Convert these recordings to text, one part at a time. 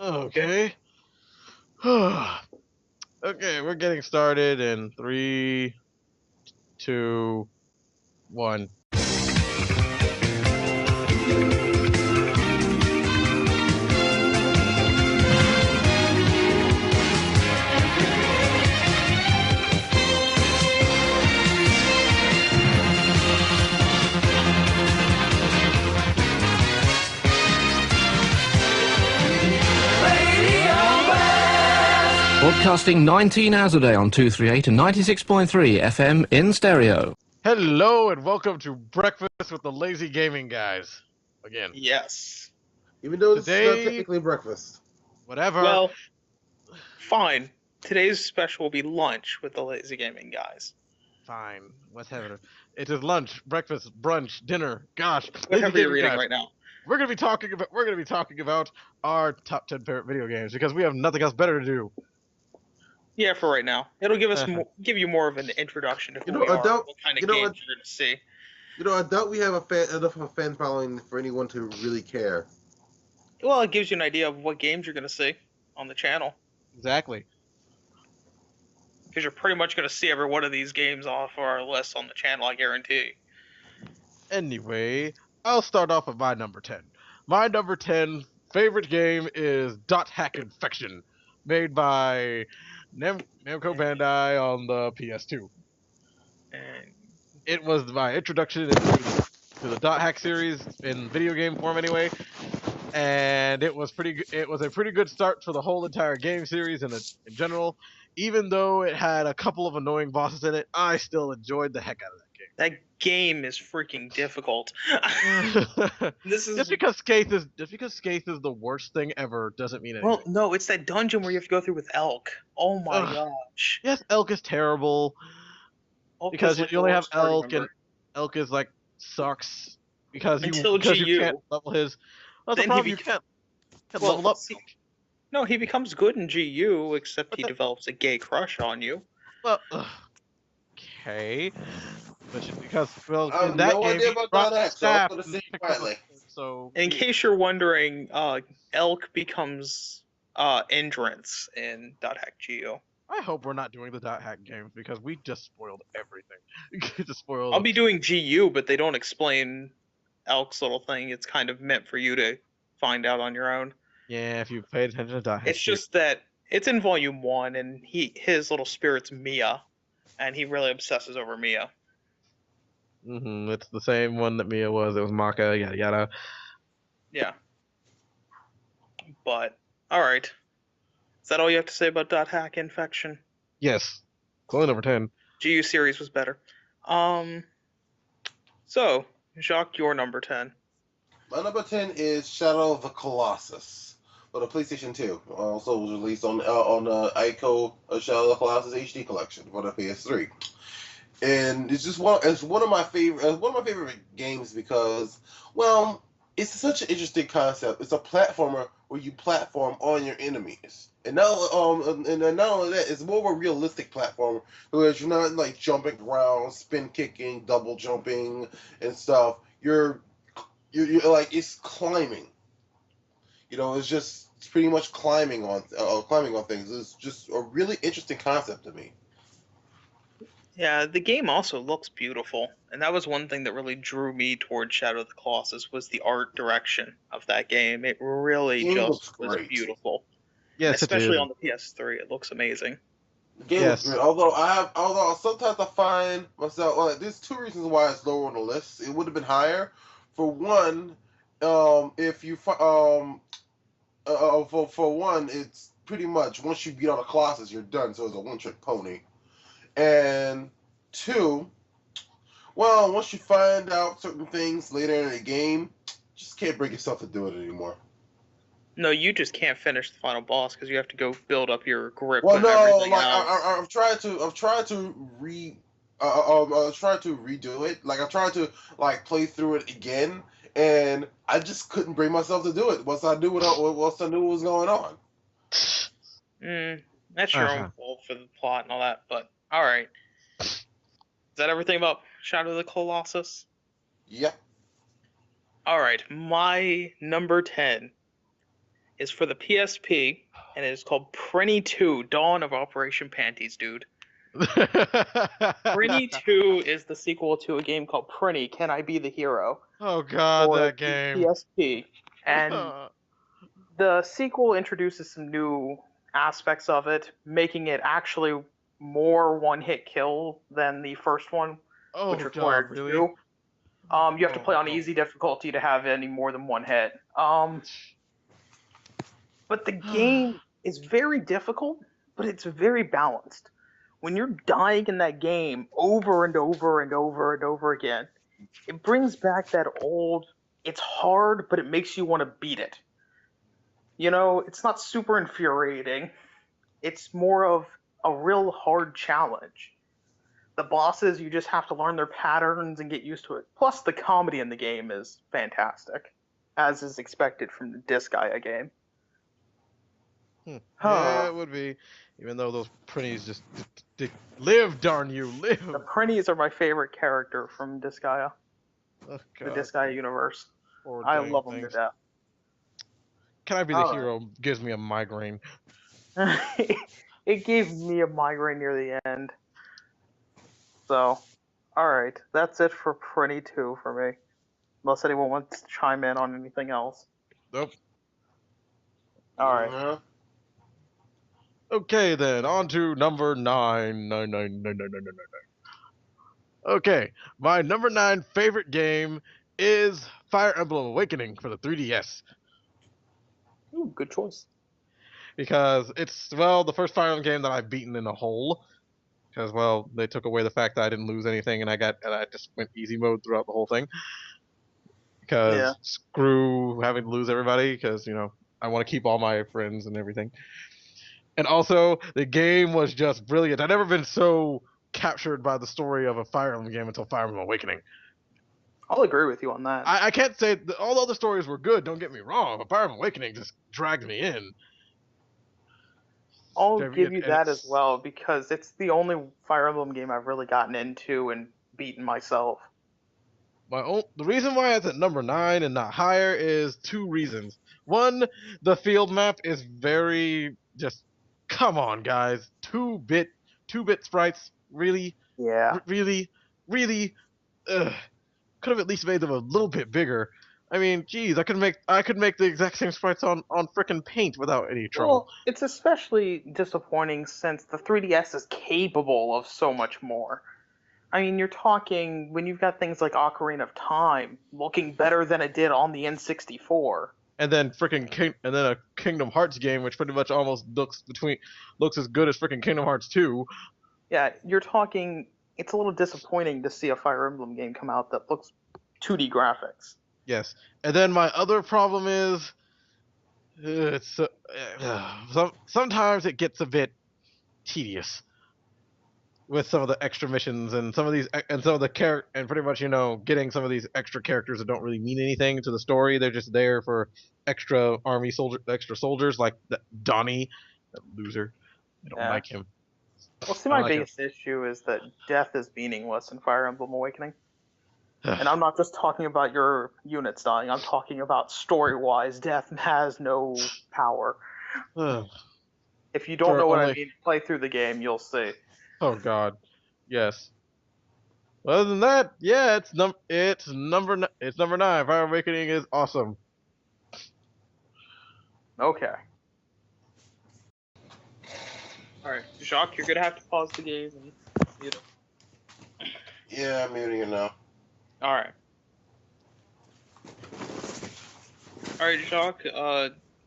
Okay. Okay, we're getting started in three, two, one. Broadcasting 19 hours a day on 238 and 96.3 FM in stereo. Hello and welcome to Breakfast with the Lazy Gaming Guys. Again. Yes. Even though it's not Today- technically breakfast. Whatever. Well, fine. Today's special will be lunch with the Lazy Gaming Guys. Fine. Let's have it. It is lunch, breakfast, brunch, dinner. Gosh. Whatever Lazy you're Gaming reading Guys. right now. We're gonna be talking about our top 10 favorite video games because we have nothing else better to do. Yeah, for right now. It'll give us give you more of an introduction to who we are, what kind of games you're going to see. You know, I doubt we have enough of a fan following for anyone to really care. Well, it gives you an idea of what games you're going to see on the channel. Exactly. Because you're pretty much going to see every one of these games off our list on the channel, I guarantee. Anyway, I'll start off with my number 10. My number 10 favorite game is Dot Hack Infection, made by Namco Bandai on the PS2. And It was my introduction to the Dot Hack series in video game form anyway, and it was a pretty good start for the whole entire game series in general. Even though it had a couple of annoying bosses in it, I still enjoyed the heck out of that game. that game is freaking difficult. This is just because Skaith is the worst thing ever doesn't mean anything. Well, no, it's that dungeon where you have to go through with Elk. Oh my gosh. Yes, Elk is terrible Elk because is like you only the have worst party Elk, and member. Elk is like sucks because Until you GU. can't level his. Well, that's the Then he problem. You can't Well, level up. see- No, he becomes good in GU, except But he that- develops a gay crush on you. Well, okay, but because I have in that no game idea he about brought that, the so I'm staff gonna and sit picked up his- quietly. So In case you're wondering, Elk becomes Endurance in .hack GU. I hope we're not doing the Dot Hack games because we just spoiled everything. Just spoiled. I'll be doing GU, but they don't explain Elk's little thing. It's kind of meant for you to find out on your own. Yeah, if you paid attention to Dot Hack. It's just that it's in Volume 1, and his little spirit's Mia, and he really obsesses over Mia. It's the same one that Mia was. It was Maka, yada yada. Yeah. But, alright. Is that all you have to say about .hack Infection? Yes. It's only number 10. GU series was better. So, Jacques, your number 10. My number 10 is Shadow of the Colossus for the PlayStation 2. Also was released on the Ico Shadow of the Colossus HD collection for the PS3. And it's one of my favorite games because, well, it's such an interesting concept. It's a platformer where you platform on your enemies. And not only that, it's more of a realistic platformer where you're not like jumping around, spin kicking, double jumping, and stuff. You're like, it's climbing. You know, it's pretty much climbing on things. It's just a really interesting concept to me. Yeah, the game also looks beautiful, and that was one thing that really drew me towards Shadow of the Colossus was the art direction of that game. It really Game looks just was great. beautiful. Yes, Especially it is. on the PS3, it looks amazing. The game Yes. is great. Although sometimes I find myself, like, there's two reasons why it's lower on the list. It would have been higher. For one, if you for one, it's pretty much once you beat all the Colossus, you're done. So it's a one-trick pony. And two, well, once you find out certain things later in the game, just can't bring yourself to do it anymore. No, you just can't finish the final boss because you have to go build up your grip Well, and no, everything like else. I've tried to redo it. Like I tried to like play through it again, and I just couldn't bring myself to do it once I knew what was going on. That's your Uh-huh. own fault for the plot and all that, but alright. Is that everything about Shadow of the Colossus? Yep. Alright, my number 10 is for the PSP, and it is called Prinny 2: Dawn of Operation Panties, dude. Prinny 2 is the sequel to a game called Prinny: Can I Be the Hero? Oh god, For that the game. PSP. And the sequel introduces some new aspects of it, making it actually more one-hit kill than the first one, Oh which god, required really? 2. You have to play on Oh. easy difficulty to have any more than one hit. But the game is very difficult, but it's very balanced. When you're dying in that game over and over and over and over again, it brings back that old, it's hard, but it makes you want to beat it. You know, it's not super infuriating. It's more of a real hard challenge. The bosses, you just have to learn their patterns and get used to it. Plus, the comedy in the game is fantastic, as is expected from the Disgaea game. Yeah, it would be. Even though those printies just live, darn you, live. The Prinnies are my favorite character from Disgaea, Oh, the god. Disgaea universe. Poor I dang love them to things. death. Can I Be the Alright. Hero gives me a migraine. It gave me a migraine near the end. So, alright, that's it for Prinny 2 for me. Unless anyone wants to chime in on anything else. Nope. Alright. No. Okay then, on to number 9. 9. Okay, my number 9 favorite game is Fire Emblem Awakening for the 3DS. Ooh, good choice. Because it's, well, the first Fire Emblem game that I've beaten in a whole. Because, well, they took away the fact that I didn't lose anything and I just went easy mode throughout the whole thing. Because screw having to lose everybody, because, you know, I want to keep all my friends and everything. And also, the game was just brilliant. I've never been so captured by the story of a Fire Emblem game until Fire Emblem Awakening. I'll agree with you on that. I can't say all the other stories were good, don't get me wrong, but Fire Emblem Awakening just dragged me in. I'll give you that as well, because it's the only Fire Emblem game I've really gotten into and beaten myself. The reason why it's at number 9 and not higher is 2 reasons. One, the field map is very just, come on guys, 2-bit sprites, really? Yeah. Really? Ugh. Could have at least made them a little bit bigger. I mean, geez, I could make the exact same sprites on frickin' Paint without any trouble. Well, it's especially disappointing since the 3DS is capable of so much more. I mean, you're talking when you've got things like Ocarina of Time looking better than it did on the N64. And then a Kingdom Hearts game, which pretty much almost looks as good as frickin' Kingdom Hearts 2. Yeah, you're talking. It's a little disappointing to see a Fire Emblem game come out that looks 2D graphics. Yes, and then my other problem is, sometimes it gets a bit tedious with some of the extra missions and some of the and pretty much, you know, getting some of these extra characters that don't really mean anything to the story. They're just there for extra soldiers like Donnie, that loser. I don't like him. Well, see, my biggest issue is that death is meaningless in Fire Emblem Awakening. And I'm not just talking about your units dying. I'm talking about story-wise, death has no power. If you don't know what I mean, play through the game, you'll see. Oh God, yes. Other than that, yeah, it's number 9. Fire Awakening is awesome. Okay. All right, Jacques, you're gonna have to pause the game and mute it. Yeah, I'm muting it now. All right. All right, Jacques.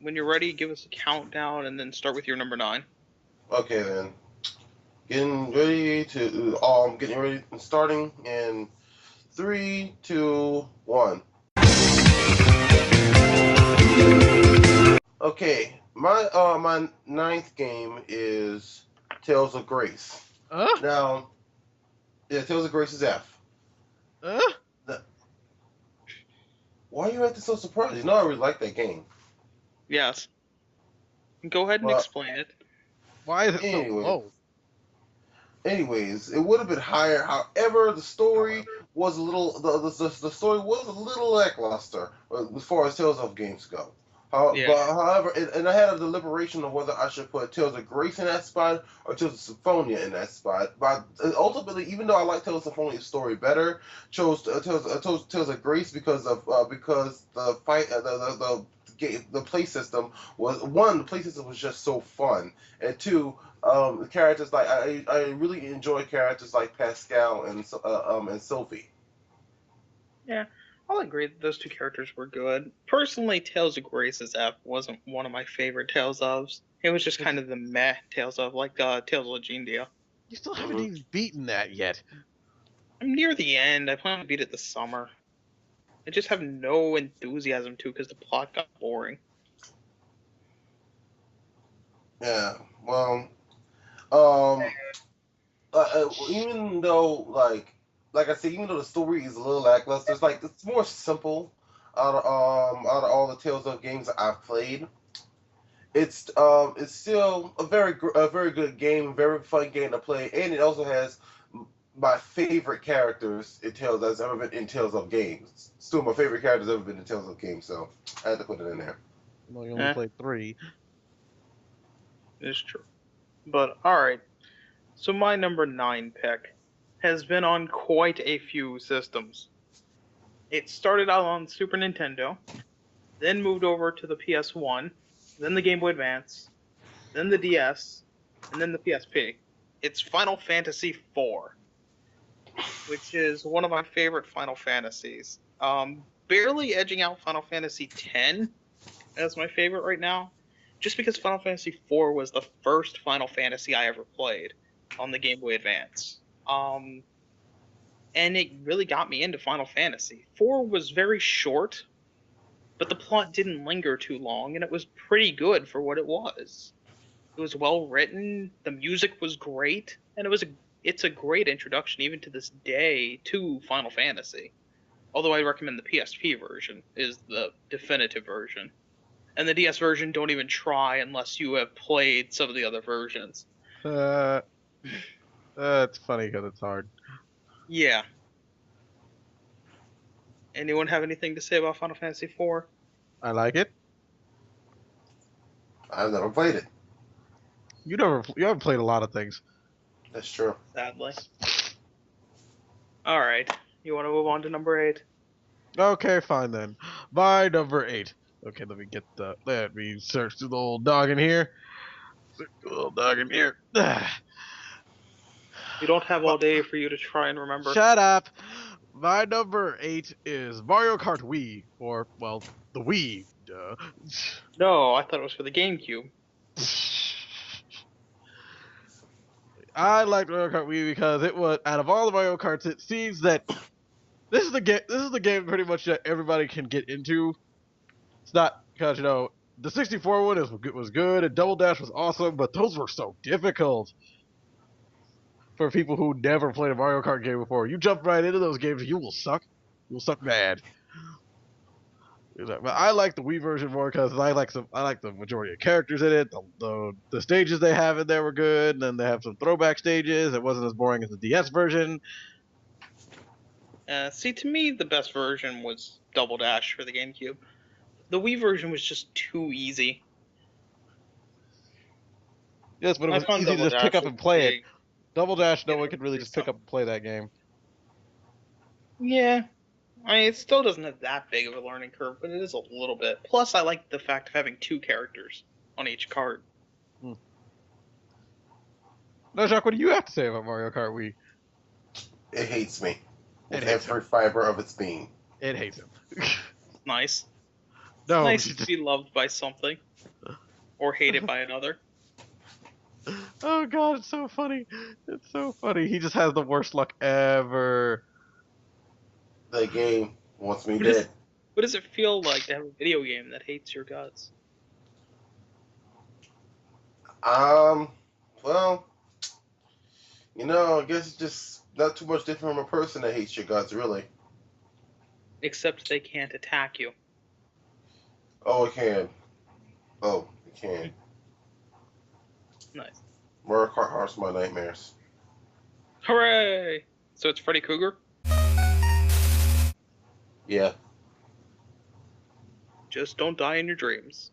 When you're ready, give us a countdown and then start with your number 9. Okay then. Getting ready and starting in 3, 2, 1. Okay, my 9th game is Tales of Grace. Now, yeah, Tales of Grace is F. Why are you acting so surprised? You know I really like that game. Yes. Go ahead and explain it. Why is it so low? Anyways, it would have been higher. However, the story was a little lackluster as far as Tales of games go. Yeah. But however, and I had a deliberation of whether I should put Tales of Grace in that spot or Tales of Symphonia in that spot. But ultimately, even though I like Tales of Symphonia's story better, chose Tales of Grace because the fight the play system was one. The play system was just so fun, and two, the characters like I really enjoy characters like Pascal and Sophie. Yeah, I'll agree that those two characters were good. Personally, Tales of Grace's F wasn't one of my favorite Tales ofs. It was just kind of the meh Tales of, like Tales of Legendia. You still haven't Mhm. even beaten that yet. I'm near the end. I plan to beat it this summer. I just have no enthusiasm to because the plot got boring. Yeah. Well. Um. Even though like I said, even though the story is a little lackluster, it's more simple out of all the Tales of games that I've played. It's still a very good game, very fun game to play, and it also has my favorite characters in Tales that's ever been in Tales of games. Still, my favorite characters ever been in Tales of games, so I had to put it in there. Well, you only Eh, played 3. it's true. But alright. So my number 9 pick has been on quite a few systems. It started out on Super Nintendo, then moved over to the PS1, then the Game Boy Advance, then the DS, and then the PSP. It's Final Fantasy IV, which is one of my favorite Final Fantasies. Barely edging out Final Fantasy X as my favorite right now, just because Final Fantasy IV was the first Final Fantasy I ever played on the Game Boy Advance. And it really got me into Final Fantasy. 4 was very short, but the plot didn't linger too long, and it was pretty good for what it was. It was well written, the music was great, and it's a great introduction even to this day to Final Fantasy. Although I recommend the PSP version is the definitive version. And the DS version, don't even try unless you have played some of the other versions. Uh, it's funny because it's hard. Yeah. Anyone have anything to say about Final Fantasy IV? I like it. I've never played it. You haven't played a lot of things. That's true. Sadly. Alright. You want to move on to number 8? Okay, fine then. My number 8. Okay, let me search through the old dog in here. Search the little dog in here. We don't have Well, all day for you to try and remember. shut up. My number 8 is Mario Kart Wii, or well, the Wii. Duh. No, I thought it was for the GameCube. I like Mario Kart Wii because it was out of all the Mario Karts, it seems that this is the game. This is the game pretty much that everybody can get into. It's not because the 64 one was good and Double Dash was awesome, but those were so difficult for people who never played a Mario Kart game before. You jump right into those games, you will suck. You will suck bad. But I like the Wii version more because I like the majority of characters in it. The stages they have in there were good, and then they have some throwback stages. It wasn't as boring as the DS version. See, to me, the best version was Double Dash for the GameCube. The Wii version was just too easy. Yes, but it I was found easy to Double just pick Dash up was and play it. big. Double Dash, no Yeah, one could really just pick up and play that game. Yeah, it still doesn't have that big of a learning curve, but it is a little bit. Plus, I like the fact of having 2 characters on each card. Now, Jacques, what do you have to say about Mario Kart Wii? It hates me It with hates him. every fiber of its being. It hates him. Nice. No, Nice to be loved by something, or hated by another. oh god, it's so funny. It's so funny. He just has the worst luck ever. The game wants me What does dead. what does it feel like to have a video game that hates your guts? Well, I guess it's just not too much different from a person that hates your guts, really. Except they can't attack you. Oh, it can. Oh, it can. Nice. Mario Kart haunts my nightmares. Hooray! So it's Freddy Krueger? Yeah. Just don't die in your dreams.